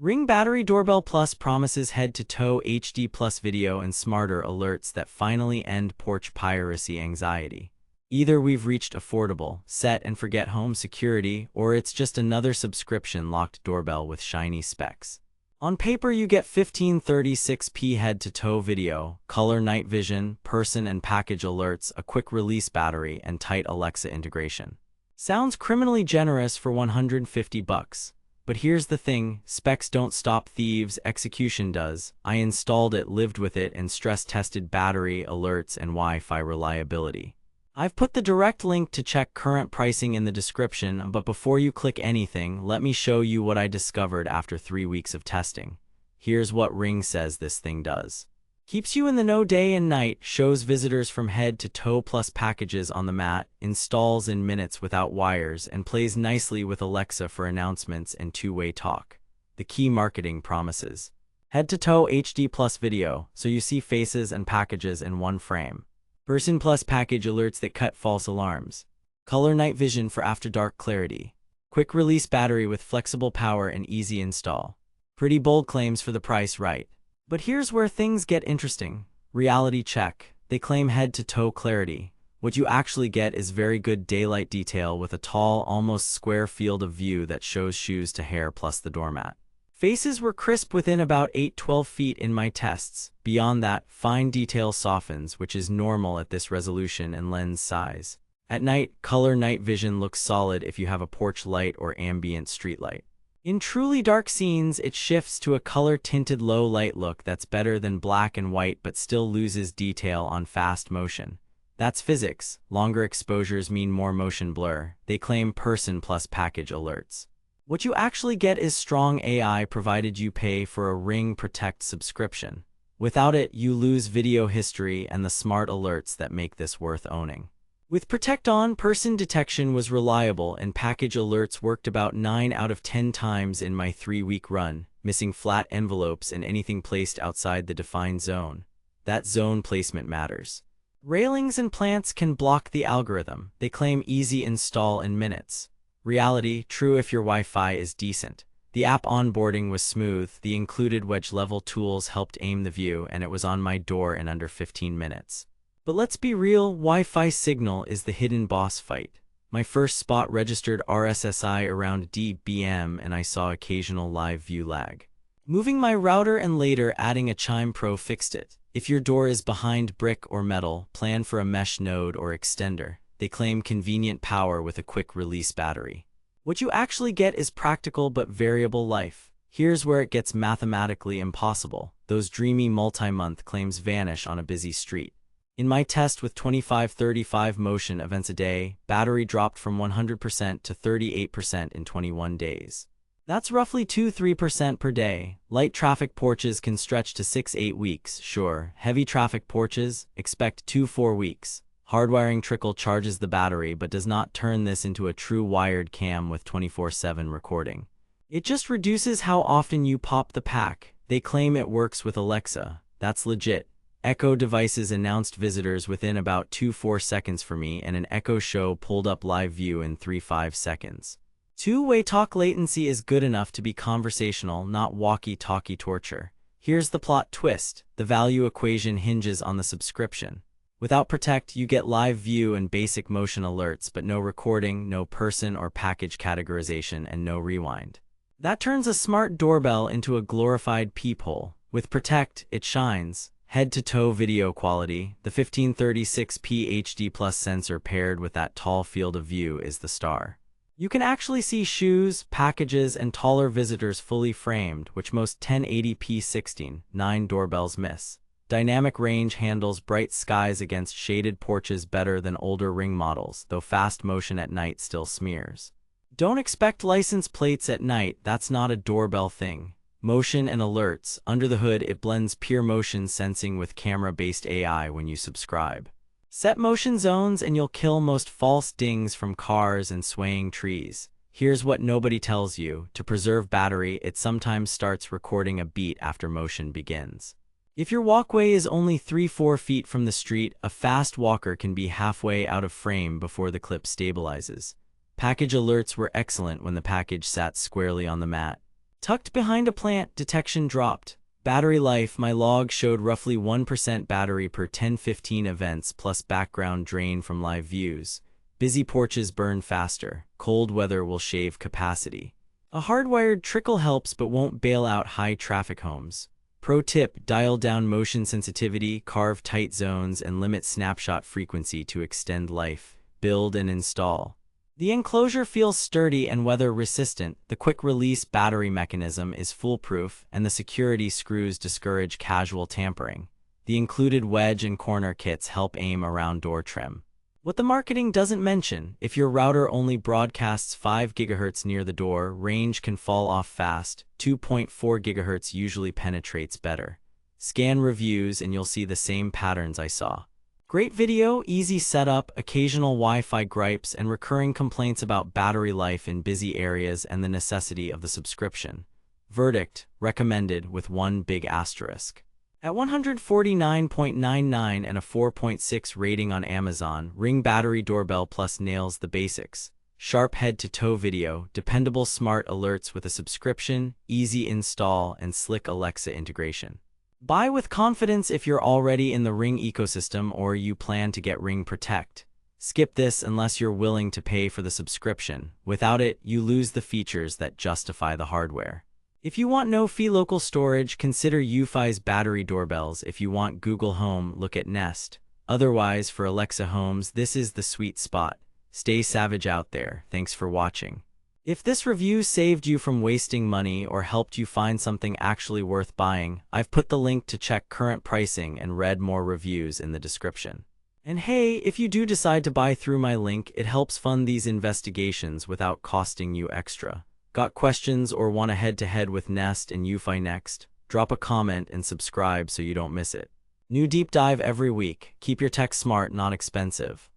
Ring Battery Doorbell Plus promises head-to-toe HD plus video and smarter alerts that finally end porch piracy anxiety. Either we've reached affordable, set and forget home security, or it's just another subscription-locked doorbell with shiny specs. On paper, you get 1536p head-to-toe video, color night vision, person and package alerts, a quick-release battery, and tight Alexa integration. Sounds criminally generous for $150. But here's the thing, specs don't stop thieves, execution does. I installed it, lived with it, and stress-tested battery, alerts, and Wi-Fi reliability. I've put the direct link to check current pricing in the description, but before you click anything, let me show you what I discovered after 3 weeks of testing. Here's what Ring says this thing does. Keeps you in the know day and night, shows visitors from head to toe plus packages on the mat, installs in minutes without wires, and plays nicely with Alexa for announcements and two-way talk. The key marketing promises. Head to toe HD plus video, so you see faces and packages in one frame. Person plus package alerts that cut false alarms. Color night vision for after dark clarity. Quick release battery with flexible power and easy install. Pretty bold claims for the price, right? But here's where things get interesting. Reality check. They claim head-to-toe clarity. What you actually get is very good daylight detail with a tall, almost square field of view that shows shoes to hair plus the doormat. Faces were crisp within about 8-12 feet in my tests. Beyond that, fine detail softens, which is normal at this resolution and lens size. At night, color night vision looks solid if you have a porch light or ambient street light. In truly dark scenes, it shifts to a color-tinted low-light look that's better than black and white but still loses detail on fast motion. That's physics. Longer exposures mean more motion blur. They claim person plus package alerts. What you actually get is strong AI provided you pay for a Ring Protect subscription. Without it, you lose video history and the smart alerts that make this worth owning. With Protect On, person detection was reliable and package alerts worked about 9 out of 10 times in my 3-week run, missing flat envelopes and anything placed outside the defined zone. That zone placement matters. Railings and plants can block the algorithm. They claim easy install in minutes. Reality, true if your Wi-Fi is decent. The app onboarding was smooth, the included wedge-level tools helped aim the view, and it was on my door in under 15 minutes. But let's be real, Wi-Fi signal is the hidden boss fight. My first spot registered RSSI around dBm and I saw occasional live view lag. Moving my router and later adding a Chime Pro fixed it. If your door is behind brick or metal, plan for a mesh node or extender. They claim convenient power with a quick release battery. What you actually get is practical but variable life. Here's where it gets mathematically impossible. Those dreamy multi-month claims vanish on a busy street. In my test with 25-35 motion events a day, battery dropped from 100% to 38% in 21 days. That's roughly 2-3% per day. Light traffic porches can stretch to 6-8 weeks, sure. Heavy traffic porches, expect 2-4 weeks. Hardwiring trickle charges the battery but does not turn this into a true wired cam with 24/7 recording. It just reduces how often you pop the pack. They claim it works with Alexa. That's legit. Echo devices announced visitors within about 2-4 seconds for me, and an Echo Show pulled up live view in 3-5 seconds. Two-way talk latency is good enough to be conversational, not walkie-talkie torture. Here's the plot twist. The value equation hinges on the subscription. Without Protect, you get live view and basic motion alerts, but no recording, no person or package categorization, and no rewind. That turns a smart doorbell into a glorified peephole. With Protect, it shines. Head-to-toe video quality, the 1536p HD Plus sensor paired with that tall field of view is the star. You can actually see shoes, packages, and taller visitors fully framed, which most 1080p 16:9 doorbells miss. Dynamic range handles bright skies against shaded porches better than older Ring models, though fast motion at night still smears. Don't expect license plates at night, that's not a doorbell thing. Motion and alerts. Under the hood, it blends pure motion sensing with camera-based AI when you subscribe. Set motion zones and you'll kill most false dings from cars and swaying trees. Here's what nobody tells you. To preserve battery, it sometimes starts recording a beat after motion begins. If your walkway is only 3-4 feet from the street, a fast walker can be halfway out of frame before the clip stabilizes. Package alerts were excellent when the package sat squarely on the mat. Tucked behind a plant, detection dropped. Battery life, my log showed roughly 1% battery per 10-15 events plus background drain from live views. Busy porches burn faster. Cold weather will shave capacity. A hardwired trickle helps but won't bail out high traffic homes. Pro tip, dial down motion sensitivity, carve tight zones, and limit snapshot frequency to extend life. Build and install. The enclosure feels sturdy and weather-resistant, the quick-release battery mechanism is foolproof, and the security screws discourage casual tampering. The included wedge and corner kits help aim around door trim. What the marketing doesn't mention, if your router only broadcasts 5 GHz near the door, range can fall off fast. 2.4 GHz usually penetrates better. Scan reviews and you'll see the same patterns I saw. Great video, easy setup, occasional Wi-Fi gripes, and recurring complaints about battery life in busy areas and the necessity of the subscription. Verdict, recommended with one big asterisk. At $149.99 and a 4.6 rating on Amazon, Ring Battery Doorbell Plus nails the basics. Sharp head-to-toe video, dependable smart alerts with a subscription, easy install, and slick Alexa integration. Buy with confidence if you're already in the Ring ecosystem or you plan to get Ring Protect. Skip this unless you're willing to pay for the subscription. Without it, you lose the features that justify the hardware. If you want no-fee local storage, consider UFI's battery doorbells. If you want Google Home, look at Nest. Otherwise, for Alexa homes, this is the sweet spot. Stay savage out there. Thanks for watching. If this review saved you from wasting money or helped you find something actually worth buying, I've put the link to check current pricing and read more reviews in the description. And hey, if you do decide to buy through my link, it helps fund these investigations without costing you extra. Got questions or want a head-to-head with Nest and UFI next? Drop a comment and subscribe so you don't miss it. New deep dive every week. Keep your tech smart, not expensive.